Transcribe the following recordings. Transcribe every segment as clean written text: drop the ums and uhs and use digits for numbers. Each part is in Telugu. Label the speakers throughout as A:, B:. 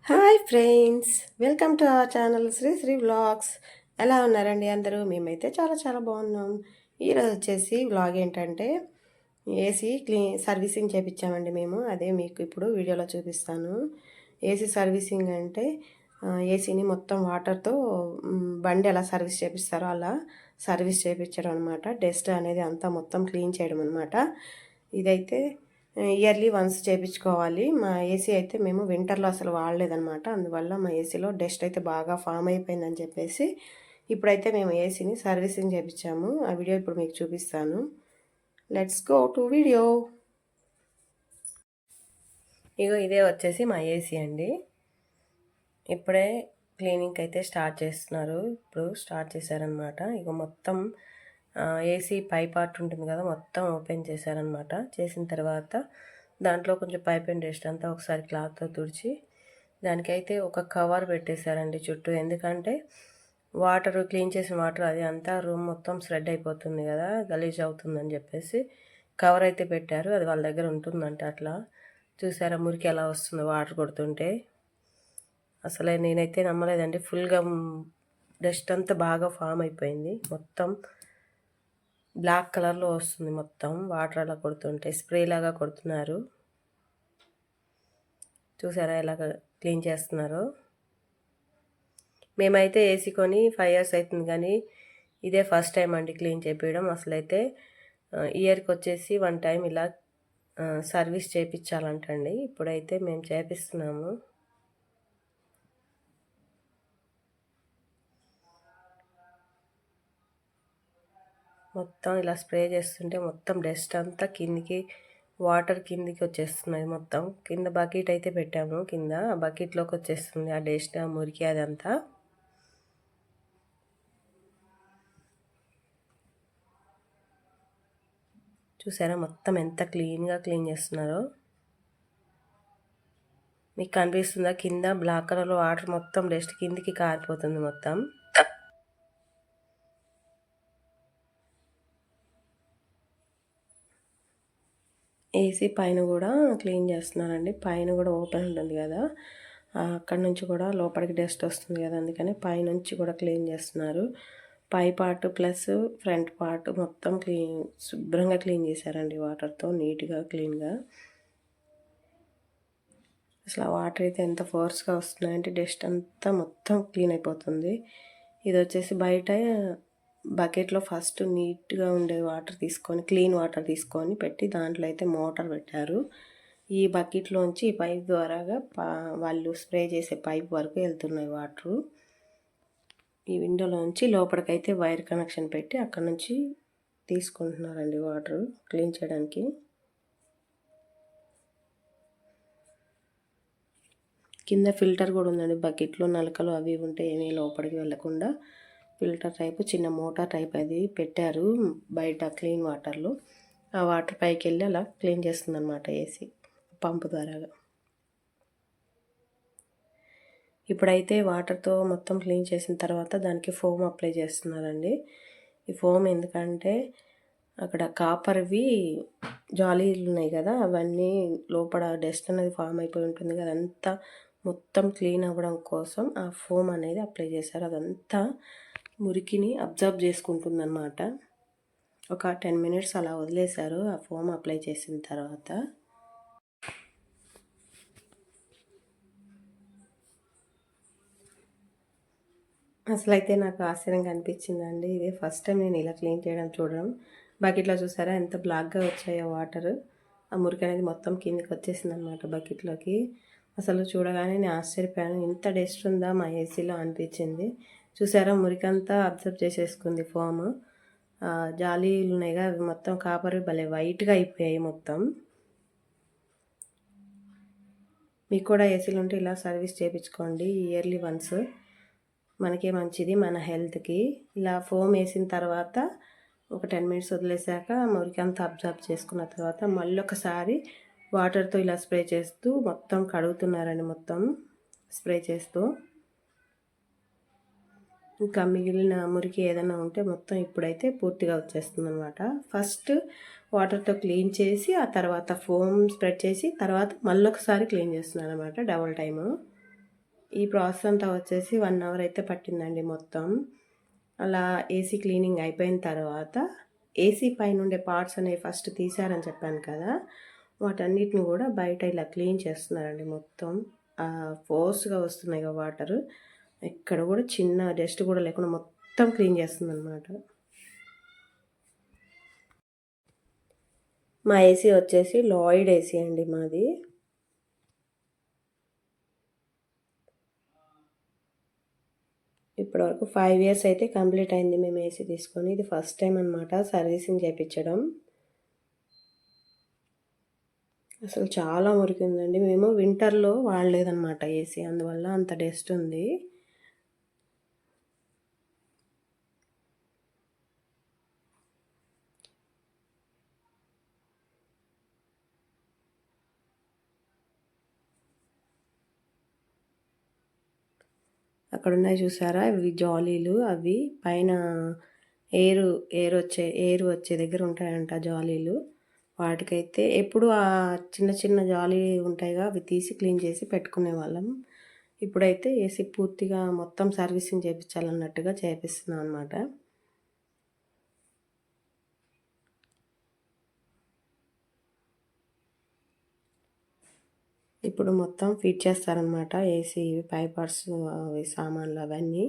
A: Hi friends, welcome to our channel Sri vlogs. ఎలా ఉన్నారండి అందరూ? మేమైతే చాలా చాలా బాగున్నాం. ఈరోజు వచ్చేసి వ్లాగ్ ఏంటంటే ఏసీ సర్వీసింగ్ చేయించామండి మేము. అదే మీకు ఇప్పుడు వీడియోలో చూపిస్తాను. ఏసీ సర్వీసింగ్ అంటే ఏసీని మొత్తం వాటర్తో బండి ఎలా సర్వీస్ చేపిస్తారో అలా సర్వీస్ చేయించడం అనమాట. డస్ట్ అనేది అంతా మొత్తం క్లీన్ చేయడం అనమాట. ఇదైతే ఇయర్లీ వన్స్ చేయించుకోవాలి. మా ఏసీ అయితే మేము వింటర్లో అసలు వాడలేదనమాట. అందువల్ల మా ఏసీలో డస్ట్ అయితే బాగా ఫామ్ అయిపోయిందని చెప్పేసి ఇప్పుడైతే మేము ఏసీని సర్వీసింగ్ చేయించాము. ఆ వీడియో ఇప్పుడు మీకు చూపిస్తాను. Let's go to video. ఇగో ఇదే వచ్చేసి మా ఏసీ అండి. ఇప్పుడే క్లీనింగ్ అయితే స్టార్ట్ చేస్తున్నారు. ఇప్పుడు స్టార్ట్ చేశారనమాట. ఇక మొత్తం ఏసీ పై పార్ట్ ఉంటుంది కదా, మొత్తం ఓపెన్ చేశారనమాట. చేసిన తర్వాత దాంట్లో కొంచెం పైప్ అండ్ డస్ట్ అంతా ఒకసారి క్లాత్తో తుడిచి దానికైతే ఒక కవర్ పెట్టేశారండి చుట్టూ. ఎందుకంటే వాటర్ క్లీన్ చేసిన వాటర్ అది అంతా రూమ్ మొత్తం స్ప్రెడ్ అయిపోతుంది కదా, గలీజ్ అవుతుందని చెప్పేసి కవర్ అయితే పెట్టారు. అది వాళ్ళ దగ్గర ఉంటుందంట. అట్లా చూసారా మురికి ఎలా వస్తుందో వాటర్ కొడుతుంటే. అసలే నేనైతే నమ్మలేదండి. ఫుల్గా డస్ట్ అంతా బాగా ఫామ్ అయిపోయింది. మొత్తం బ్లాక్ కలర్లో వస్తుంది. మొత్తం వాటర్ అలా కొడుతుంటే స్ప్రే లాగా కొడుతున్నారు. చూసారా ఎలాగ క్లీన్ చేస్తున్నారో. మేమైతే ఏసీ కొని 5 years అవుతుంది, కానీ ఇదే ఫస్ట్ టైం అండి క్లీన్ చేపించడం. అసలైతే ఇయర్కి వచ్చేసి 1 time ఇలా సర్వీస్ చేయించాలంటండి. ఇప్పుడైతే మేము చేపిస్తున్నాము. మొత్తం ఇలా స్ప్రే చేస్తుంటే మొత్తం డస్ట్ అంతా కిందికి, వాటర్ కిందికి వచ్చేస్తున్నాయి. మొత్తం కింద బకెట్ అయితే పెట్టాము. కింద ఆ బకెట్లోకి వచ్చేస్తుంది ఆ డస్ట్, ఆ మురికి అదంతా. చూసారా మొత్తం ఎంత క్లీన్గా క్లీన్ చేస్తున్నారో. మీకు కనిపిస్తుందా? కింద బ్లాక్ కలర్లో వాటర్ మొత్తం డస్ట్ కిందికి కారిపోతుంది మొత్తం. ఏసీ పైన కూడా క్లీన్ చేస్తున్నారండి. పైన కూడా ఓపెన్ ఉంటుంది కదా, అక్కడ నుంచి కూడా లోపలికి డస్ట్ వస్తుంది కదా, అందుకని పైనుంచి కూడా క్లీన్ చేస్తున్నారు. పై పార్ట్ ప్లస్ ఫ్రంట్ పార్ట్ మొత్తం శుభ్రంగా క్లీన్ చేశారండి వాటర్తో, నీట్గా క్లీన్గా. అసలు ఆ వాటర్ అయితే ఎంత ఫోర్స్గా వస్తున్నాయంటే డస్ట్ అంతా మొత్తం క్లీన్ అయిపోతుంది. ఇది వచ్చేసి బయట బకెట్లో ఫస్ట్ నీట్గా ఉండే వాటర్ తీసుకొని, క్లీన్ వాటర్ తీసుకొని పెట్టి దాంట్లో అయితే మోటార్ పెట్టారు. ఈ బకెట్లోంచి ఈ పైప్ ద్వారాగా వాళ్ళు స్ప్రే చేసే పైప్ వరకు వెళ్తున్నాయి వాటరు. ఈ విండోలోంచి లోపలికైతే వైర్ కనెక్షన్ పెట్టి అక్కడ నుంచి తీసుకుంటున్నారండి వాటర్ క్లీన్ చేయడానికి. కింద ఫిల్టర్ కూడా ఉందండి. బకెట్లో నలకలు అవి ఉంటే ఏమీ లోపలికి వెళ్ళకుండా ఫిల్టర్ టైపు చిన్న మోటార్ టైప్ అది పెట్టారు బయట క్లీన్ వాటర్లో. ఆ వాటర్ పైకి వెళ్ళి అలా క్లీన్ చేస్తుంది అనమాట ఏసీ పంపు ద్వారాగా. ఇప్పుడైతే వాటర్తో మొత్తం క్లీన్ చేసిన తర్వాత దానికి ఫోమ్ అప్లై చేస్తున్నారండి. ఈ ఫోమ్ ఎందుకంటే అక్కడ కాపర్వి జాలీలు ఉన్నాయి కదా, అవన్నీ లోపల డస్ట్ అనేది ఫామ్ అయిపోయి ఉంటుంది కదా, అదంతా మొత్తం క్లీన్ అవ్వడం కోసం ఆ ఫోమ్ అనేది అప్లై చేశారు. అదంతా మురికిని అబ్జర్వ్ చేసుకుంటుంది అన్నమాట. ఒక 10 minutes అలా వదిలేశారు ఆ ఫోమ్ అప్లై చేసిన తర్వాత. అసలైతే నాకు ఆశ్చర్యంగా అనిపించిందండి. ఇదే ఫస్ట్ టైం నేను ఇలా క్లీన్ చేయడం చూడడం. బకెట్లో చూసారా ఎంత బ్లాక్గా వచ్చాయో వాటర్. ఆ మురికి అనేది మొత్తం కిందికి వచ్చేసింది అనమాట బకెట్లోకి. అసలు చూడగానే నేను ఆశ్చర్యపోయాను. ఇంత డస్ట్ ఉందా మా ఏసీలో అనిపించింది. చూసారా మురికంతా అబ్జర్వ్ చేసేసుకుంది ఫోమ్. జాలీలు ఉన్నాయిగా అవి మొత్తం కాపర్ భలే వైట్గా అయిపోయాయి మొత్తం. మీకు కూడా ఏసీలు ఉంటే ఇలా సర్వీస్ చేయించుకోండి ఇయర్లీ వన్స్. మనకే మంచిది మన హెల్త్కి. ఇలా ఫోమ్ వేసిన తర్వాత ఒక 10 minutes వదిలేసాక మురికంతా అబ్జర్వ్ చేసుకున్న తర్వాత మళ్ళీ ఒకసారి వాటర్తో ఇలా స్ప్రే చేస్తూ మొత్తం కడుగుతున్నారండి. మొత్తం స్ప్రే చేస్తూ ఇంకా మిగిలిన మురికి ఏదైనా ఉంటే మొత్తం ఇప్పుడైతే పూర్తిగా వచ్చేస్తుంది అనమాట. ఫస్ట్ వాటర్తో క్లీన్ చేసి ఆ తర్వాత ఫోమ్ స్ప్రెడ్ చేసి తర్వాత మళ్ళీ ఒకసారి క్లీన్ చేస్తున్నాను అనమాట, డబుల్ టైము. ఈ ప్రాసెస్ అంతా వచ్చేసి 1 అవర్ అయితే పట్టిందండి మొత్తం. అలా ఏసీ క్లీనింగ్ అయిపోయిన తర్వాత ఏసీ పైనుండే పార్ట్స్ అనేవి ఫస్ట్ తీశారని చెప్పాను కదా! వాటన్నిటిని కూడా బయట ఇలా క్లీన్ చేస్తున్నారండి మొత్తం. ఫోర్స్‌గా వస్తున్నాయిగా వాటరు. ఎక్కడ కూడా చిన్న డస్ట్ కూడా లేకుండా మొత్తం క్లీన్ చేస్తుందనమాట. మా ఏసీ వచ్చేసి లాయిడ్ ఏసీ అండి మాది. ఇప్పటివరకు 5 ఇయర్స్ అయితే కంప్లీట్ అయింది మేము ఏసీ తీసుకొని. ఇది ఫస్ట్ టైం అనమాట సర్వీసింగ్ చేయించడం. అసలు చాలా మురికిందండి. మేము వింటర్‌లో వాడలేదనమాట ఏసీ, అందువల్ల అంత డస్ట్ ఉంది. అక్కడ ఉన్నాయి చూసారా, ఇవి జాలీలు. అవి పైన ఎయిర్ వచ్చే దగ్గర ఉంటాయంట జాలీలు. వాటికైతే ఎప్పుడు ఆ చిన్న చిన్న జాలీ ఉంటాయిగా, అవి తీసి క్లీన్ చేసి పెట్టుకునేవాళ్ళం. ఇప్పుడైతే ఏసీ పూర్తిగా మొత్తం సర్వీసింగ్ చేయించాలన్నట్టుగా చేపిస్తున్నాం అనమాట. ఇప్పుడు మొత్తం ఫిట్ చేస్తారనమాట ఏసీ పైపర్స్, అవి సామాన్లు అవన్నీ.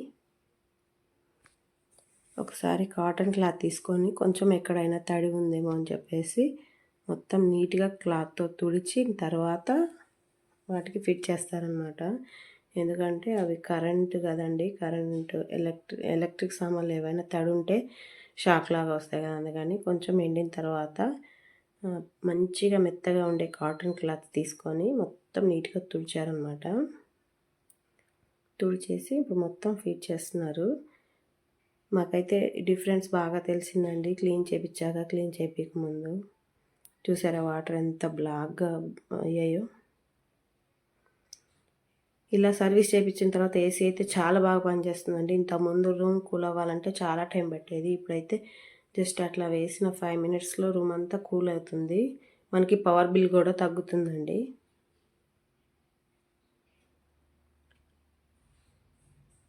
A: ఒకసారి కాటన్ క్లాత్ తీసుకొని కొంచెం ఎక్కడైనా తడి ఉందేమో అని చెప్పేసి మొత్తం నీట్గా క్లాత్తో తుడిచి తర్వాత వాటికి ఫిట్ చేస్తారనమాట. ఎందుకంటే అవి కరెంటు కదండి, ఎలక్ట్రిక్ సామాన్లు ఏవైనా తడి ఉంటే షాక్ లాగా వస్తాయి కదా, అందుకని కొంచెం ఎండిన తర్వాత మంచిగా మెత్తగా ఉండే కాటన్ క్లాత్ తీసుకొని మొత్తం నీట్గా తుడిచారనమాట. తుడిచేసి ఇప్పుడు మొత్తం ఫిట్ చేస్తున్నారు. మాకైతే డిఫరెన్స్ బాగా తెలిసిందండి క్లీన్ చేయించాక క్లీన్ చేయించకముందు. చూసారా వాటర్ ఎంత బ్లాక్గా అయ్యాయో. ఇలా సర్వీస్ చేయించిన తర్వాత ఏసీ అయితే చాలా బాగా పనిచేస్తుందండి. ఇంతకుముందు రూమ్ కూల్ అవ్వాలంటే చాలా టైం పట్టేది. ఇప్పుడైతే జస్ట్ అట్లా వేసిన 5 మినిట్స్లో రూమ్ అంతా కూల్ అవుతుంది. మనకి పవర్ బిల్ కూడా తగ్గుతుందండి.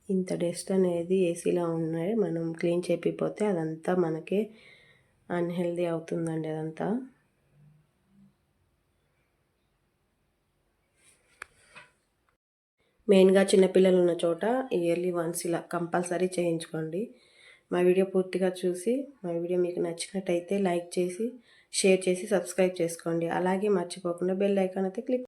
A: ఇంత డస్ట్ అనేది ఏసీలో ఉన్నాయి, మనం క్లీన్ చేయకపోతే అదంతా మనకే అన్హెల్దీ అవుతుందండి అదంతా. మెయిన్గా చిన్నపిల్లలు ఉన్న చోట ఇయర్లీ వన్స్ ఇలా కంపల్సరీ చేయించుకోండి. మా వీడియో పూర్తిగా చూసి మా వీడియో మీకు నచ్చినట్టయితే లైక్ చేసి, షేర్ చేసి, సబ్స్క్రైబ్ చేసుకోండి. అలాగే మర్చిపోకుండా బెల్ ఐకాన్ అయితే క్లిక్